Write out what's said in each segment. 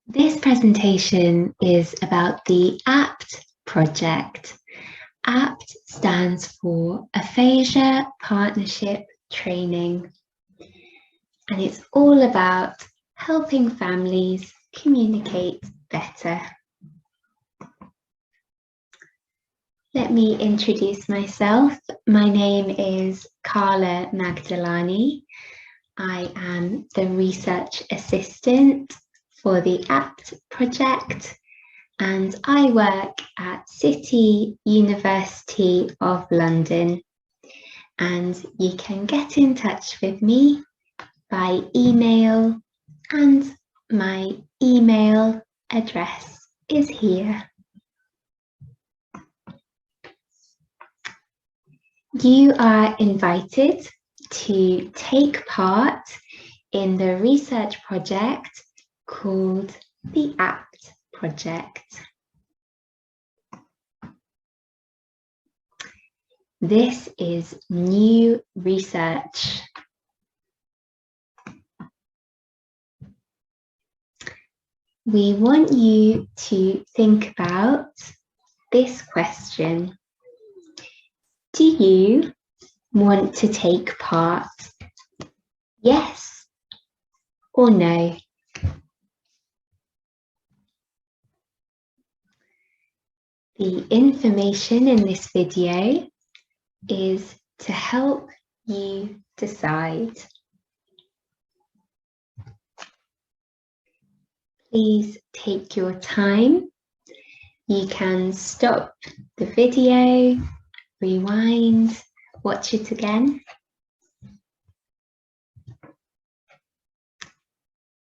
This presentation is about the APT project. APT stands for Aphasia Partnership Training, and it's all about helping families communicate better. Let me introduce myself. My name is Carla Magdalani. I am the research assistant for the APT project, and I work at City University of London. And you can get in touch with me by email, and my email address is here. You are invited to take part in the research project called the APT project. This is new research. We want you to think about this question. Do you want to take part? Yes or no? The information in this video is to help you decide. Please take your time. You can stop the video, rewind, watch it again.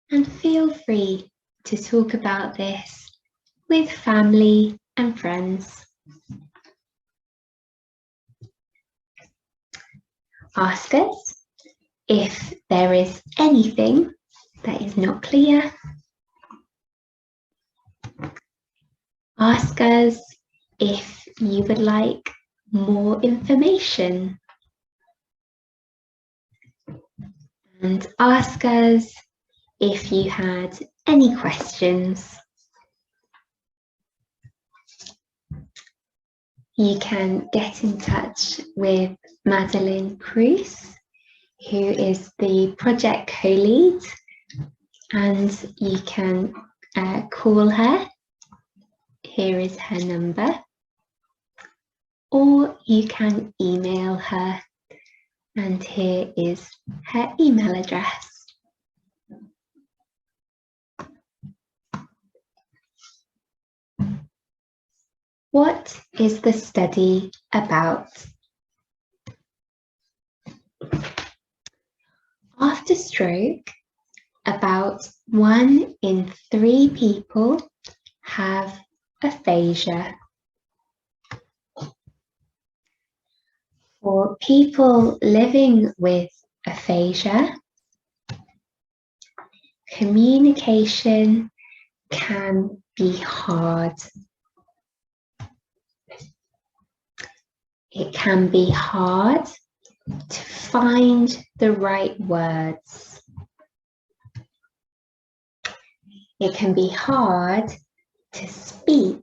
And feel free to talk about this with family and friends. Ask us if there is anything that is not clear. Ask us if you would like more information. And ask us if you had any questions. You can get in touch with Madeline Cruz, who is the project co-lead, and you can call her. Here is her number, or you can email her, and here is her email address. What is the study about? After stroke, about 1 in 3 people have aphasia. For people living with aphasia, communication can be hard. It can be hard to find the right words. It can be hard to speak.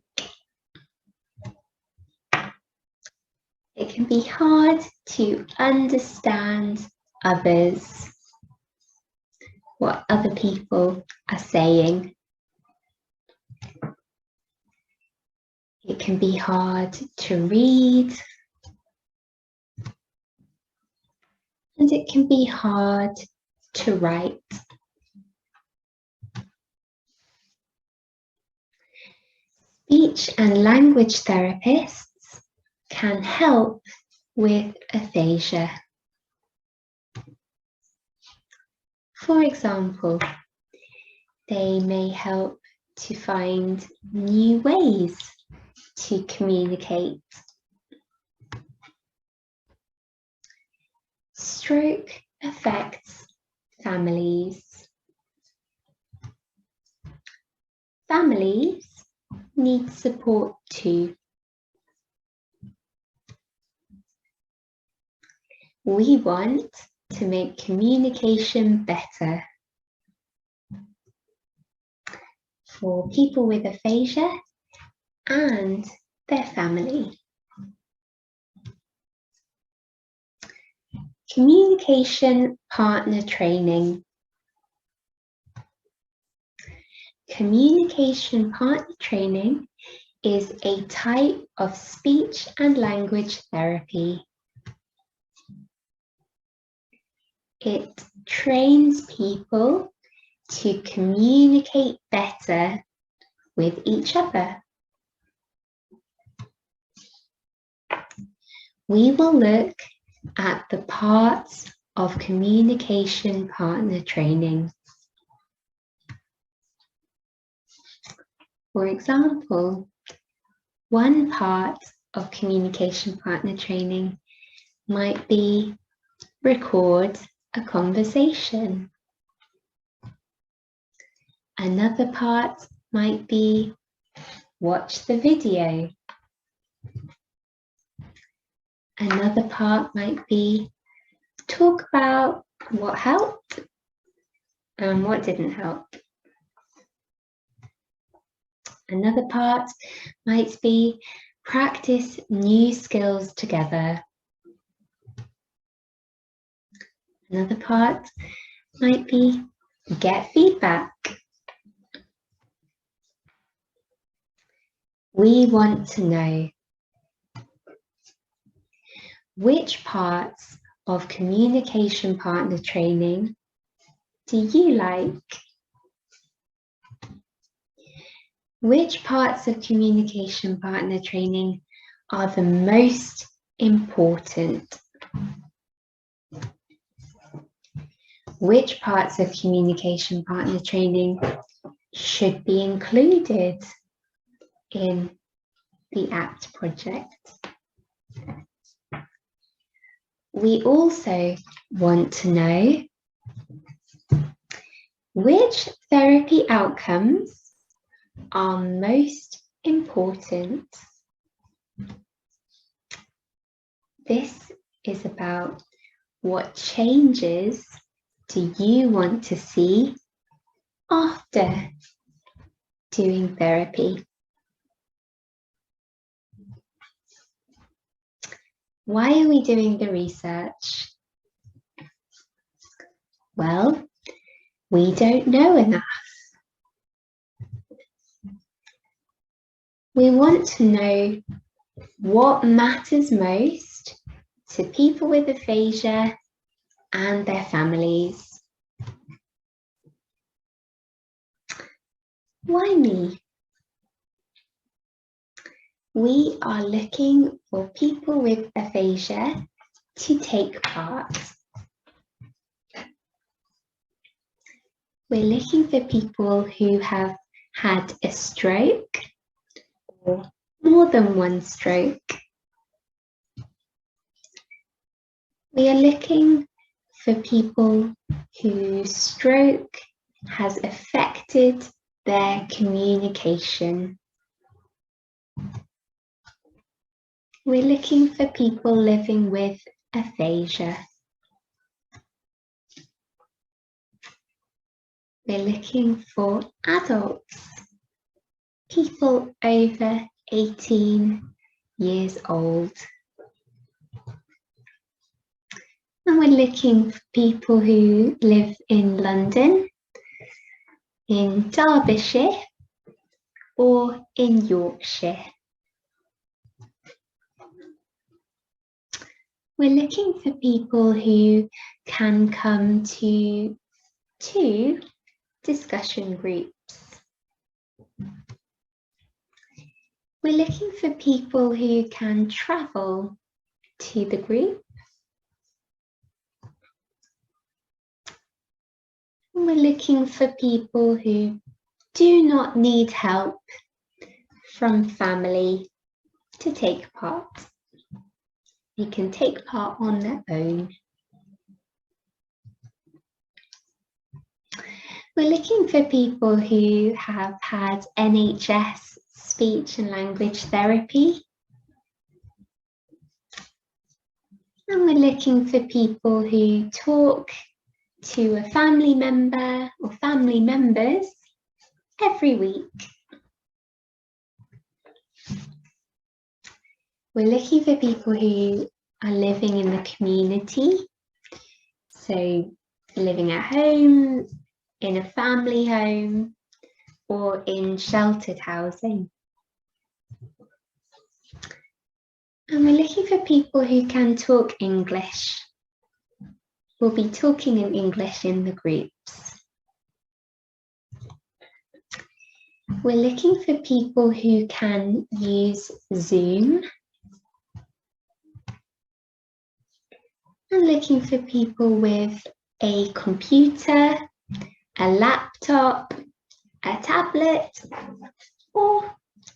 It can be hard to understand others, what other people are saying. It can be hard to read. And it can be hard to write. Speech and language therapists can help with aphasia. For example, they may help to find new ways to communicate. Stroke affects families. Families need support too. We want to make communication better. for people with aphasia and their family. Communication partner training. Communication partner training is a type of speech and language therapy. It trains people to communicate better with each other. We will look at the parts of communication partner training. For example, one part of communication partner training might be record a conversation. Another part might be watch the video. Another part might be talk about what helped and what didn't help. Another part might be practice new skills together. Another part might be get feedback. We want to know which parts of communication partner training do you like? Which parts of communication partner training are the most important? Which parts of communication partner training should be included in the APT project? We also want to know which therapy outcomes are most important. This is about what changes do you want to see after doing therapy? Why are we doing the research? Well, we don't know enough. We want to know what matters most to people with aphasia and their families. Why me? We are looking for people with aphasia to take part. We're looking for people who have had a stroke or more than one stroke. We are looking for people whose stroke has affected their communication. We're looking for people living with aphasia. We're looking for adults, people over 18 years old. And we're looking for people who live in London, in Derbyshire, or in Yorkshire. We're looking for people who can come to 2 discussion groups. We're looking for people who can travel to the group. And we're looking for people who do not need help from family to take part. They can take part on their own. We're looking for people who have had NHS speech and language therapy. And we're looking for people who talk to a family member or family members every week. We're looking for people who are living in the community, so living at home, in a family home, or in sheltered housing. And we're looking for people who can talk English. We'll be talking in English in the groups. We're looking for people who can use Zoom. I'm looking for people with a computer, a laptop, a tablet, or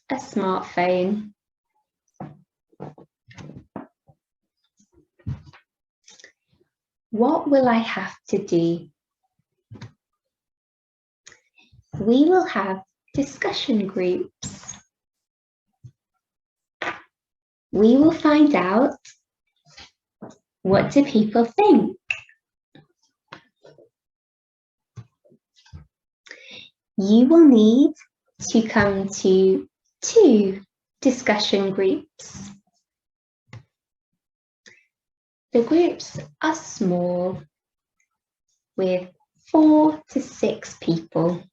a smartphone. What will I have to do? We will have discussion groups. We will find out, what do people think? You will need to come to 2 discussion groups. The groups are small, with 4 to 6 people.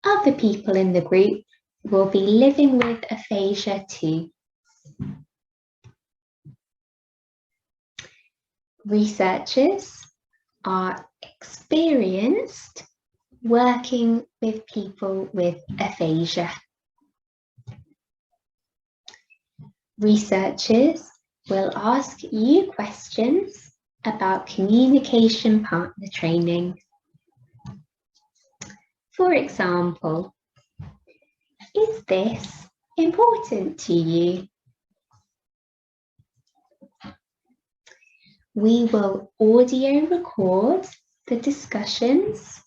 Other people in the group will be living with aphasia too. Researchers are experienced working with people with aphasia. Researchers will ask you questions about communication partner training. For example, is this important to you? We will audio record the discussions.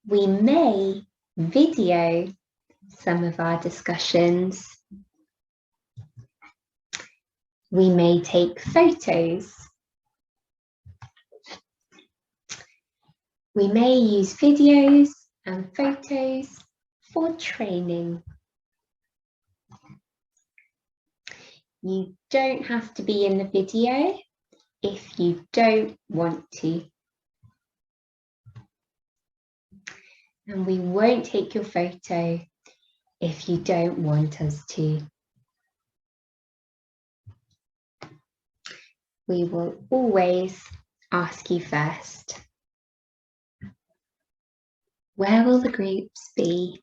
We may video some of our discussions. We may take photos. We may use videos and photos for training. You don't have to be in the video if you don't want to. And we won't take your photo if you don't want us to. We will always ask you first. Where will the groups be?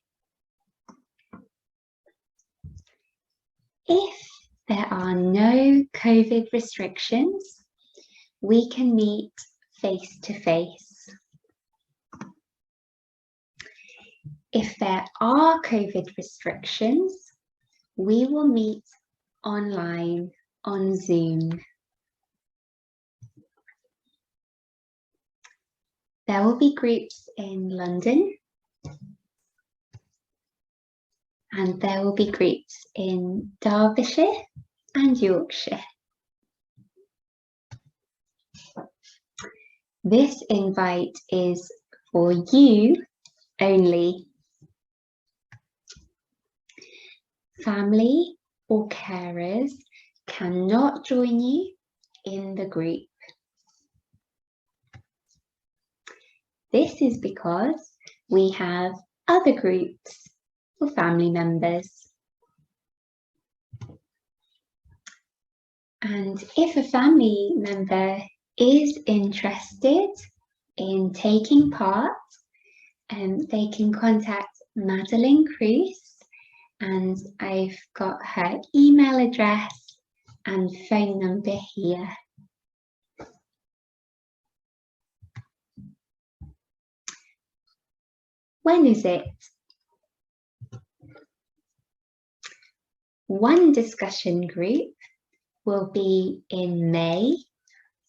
If there are no COVID restrictions, we can meet face to face. If there are COVID restrictions, we will meet online on Zoom. There will be groups in London, and there will be groups in Derbyshire and Yorkshire. This invite is for you only. Family or carers cannot join you in the group. This is because we have other groups for family members. And if a family member is interested in taking part, they can contact Madeleine Cruz, and I've got her email address and phone number here. When is it? One discussion group will be in May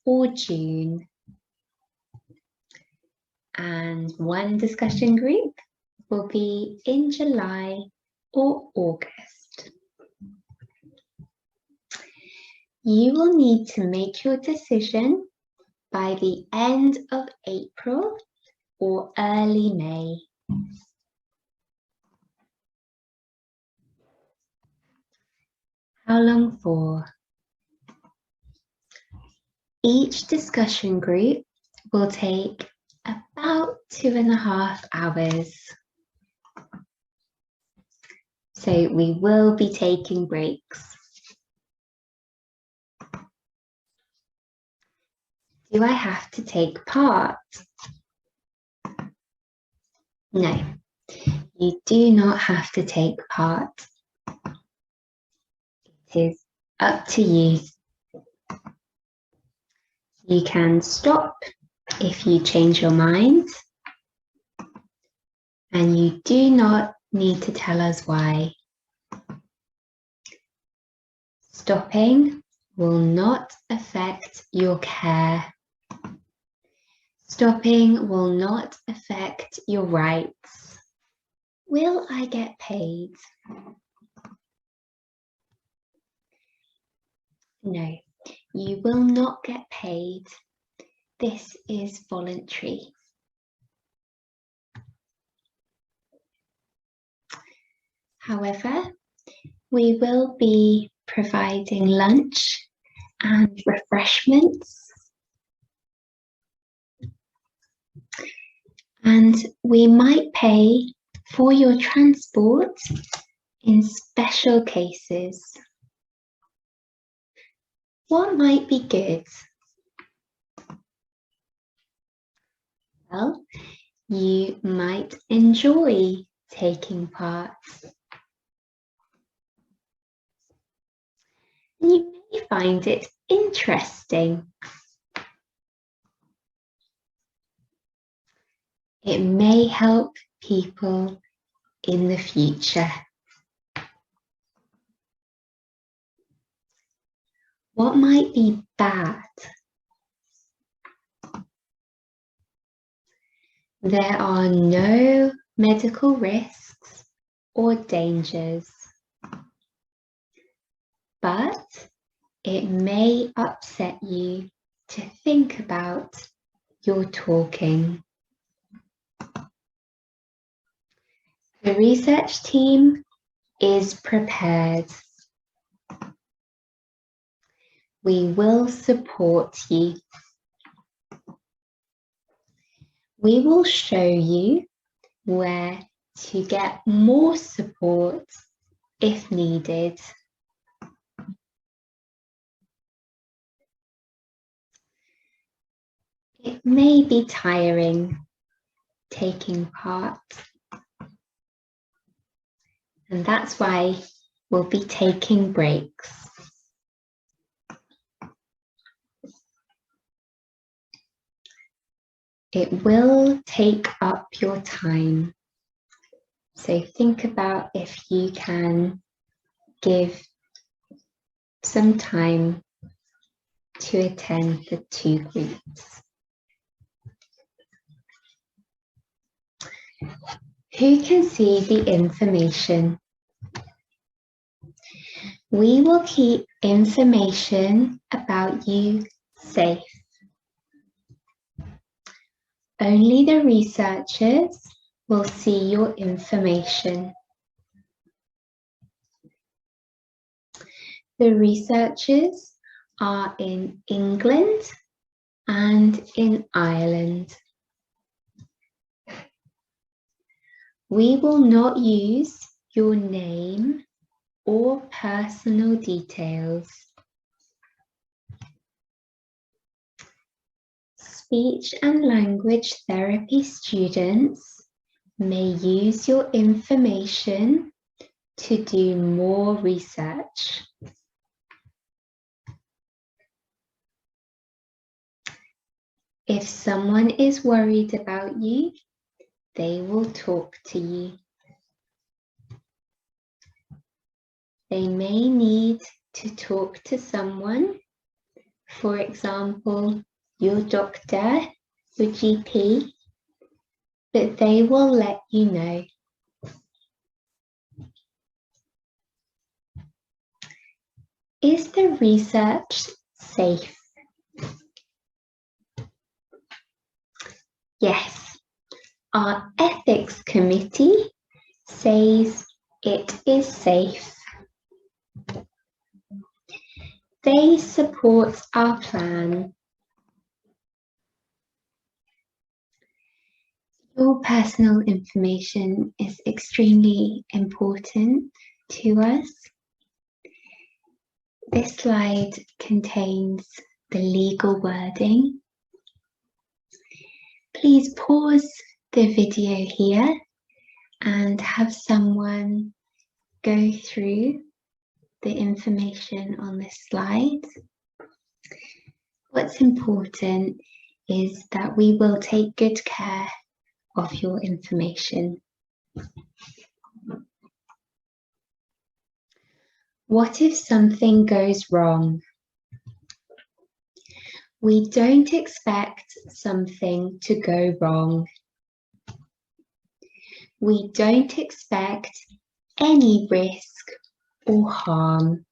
or June, and one discussion group will be in July or August. You will need to make your decision by the end of April or early May. How long for? Each discussion group will take about 2.5 hours. So we will be taking breaks. Do I have to take part? No, you do not have to take part. It is up to you. You can stop if you change your mind, and you do not need to tell us why. Stopping will not affect your care. Stopping will not affect your rights. Will I get paid? No, you will not get paid. This is voluntary. However, we will be providing lunch and refreshments, and we might pay for your transport in special cases. What might be good? Well, you might enjoy taking part. You may find it interesting. It may help people in the future. What might be bad? There are no medical risks or dangers, but it may upset you to think about your talking. The research team is prepared. We will support you. We will show you where to get more support if needed. It may be tiring taking part, and that's why we'll be taking breaks. It will take up your time, so think about if you can give some time to attend the 2 groups. Who can see the information? We will keep information about you safe. Only the researchers will see your information. The researchers are in England and in Ireland. We will not use your name or personal details. Speech and language therapy students may use your information to do more research. If someone is worried about you, they will talk to you. They may need to talk to someone, for example, your doctor, your GP, but they will let you know. Is the research safe? Yes, our ethics committee says it is safe. They support our plan. Your personal information is extremely important to us. This slide contains the legal wording. Please pause the video here and have someone go through the information on this slide. What's important is that we will take good care of your information. What if something goes wrong? We don't expect something to go wrong. We don't expect any risk or harm.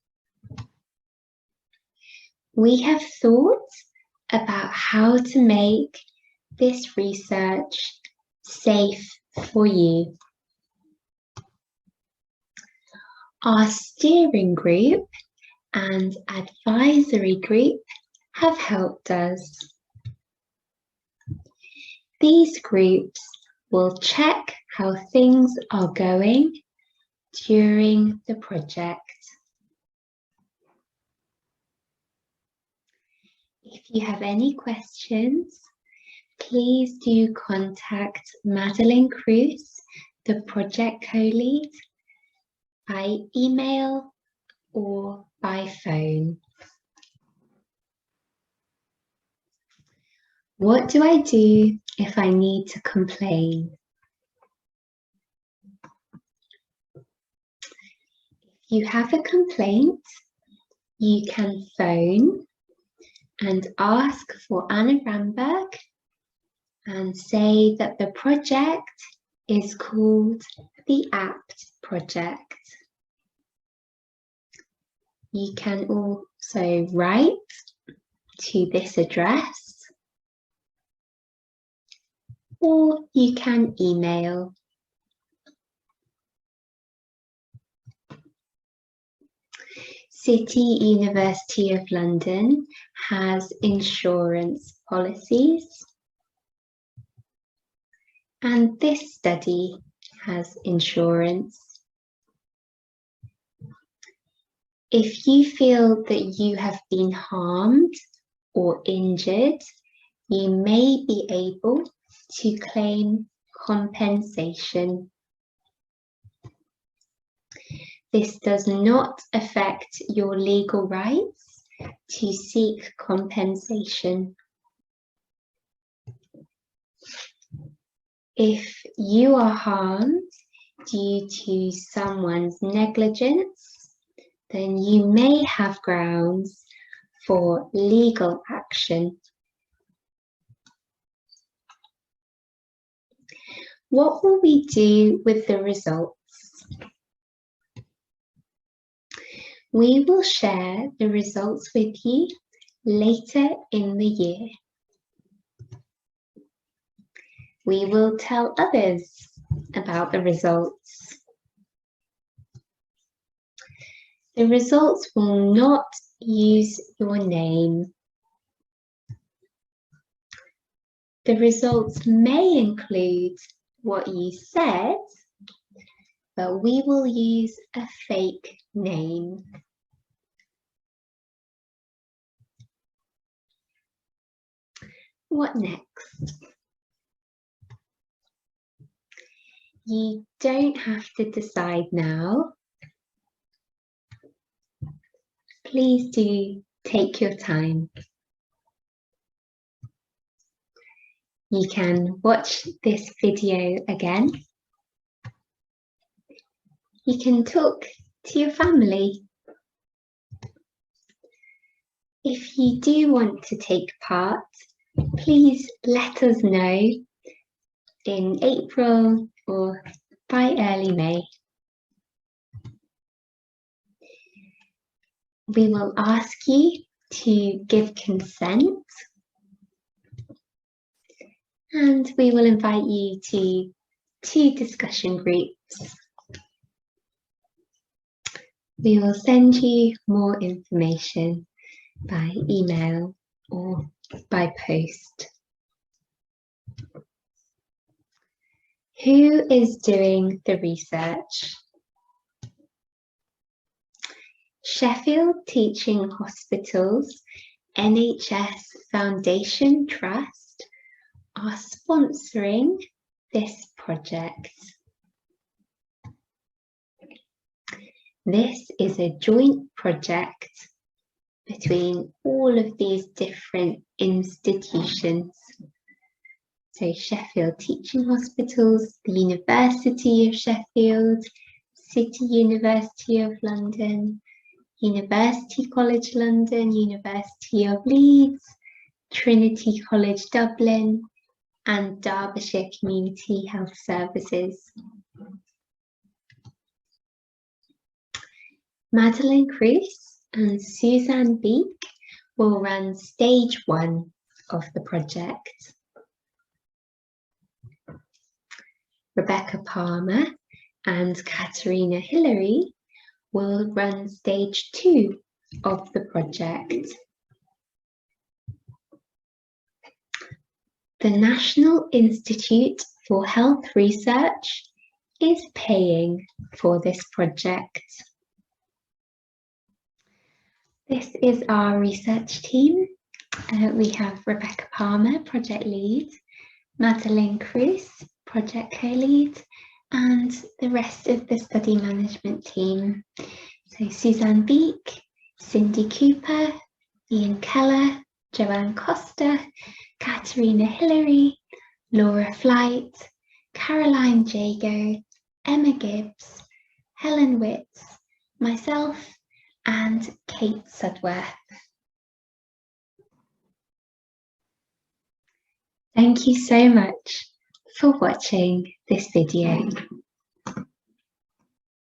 We have thought about how to make this research safe for you. Our steering group and advisory group have helped us. These groups will check how things are going during the project. If you have any questions, please do contact Madeleine Cruz, the project co-lead, by email or by phone. What do I do if I need to complain? If you have a complaint, you can phone and ask for Anna Ramberg and say that the project is called the APT project. You can also write to this address, or you can email. City University of London has insurance policies, and this study has insurance. If you feel that you have been harmed or injured, you may be able to claim compensation. This does not affect your legal rights to seek compensation. If you are harmed due to someone's negligence, then you may have grounds for legal action. What will we do with the results? We will share the results with you later in the year. We will tell others about the results. The results will not use your name. The results may include what you said, but we will use a fake name. What next? You don't have to decide now. Please do take your time. You can watch this video again. You can talk to your family. If you do want to take part, please let us know in April or by early May. We will ask you to give consent, And we will invite you to 2 discussion groups. We will send you more information by email or by post. Who is doing the research? Sheffield Teaching Hospitals NHS Foundation Trust are sponsoring this project. This is a joint project between all of these different institutions. So Sheffield Teaching Hospitals, the University of Sheffield, City University of London, University College London, University of Leeds, Trinity College Dublin, and Derbyshire Community Health Services. Madeleine Creese and Suzanne Beek will run stage 1 of the project. Rebecca Palmer and Katerina Hillary will run stage 2 of the project. The National Institute for Health Research is paying for this project. This is our research team. We have Rebecca Palmer, project lead, Madeleine Creese, project co-lead, and the rest of the study management team. So Suzanne Beek, Cindy Cooper, Ian Keller, Joanne Costa, Katerina Hillary, Laura Flight, Caroline Jago, Emma Gibbs, Helen Witts, myself, and Kate Sudworth. Thank you so much for watching this video.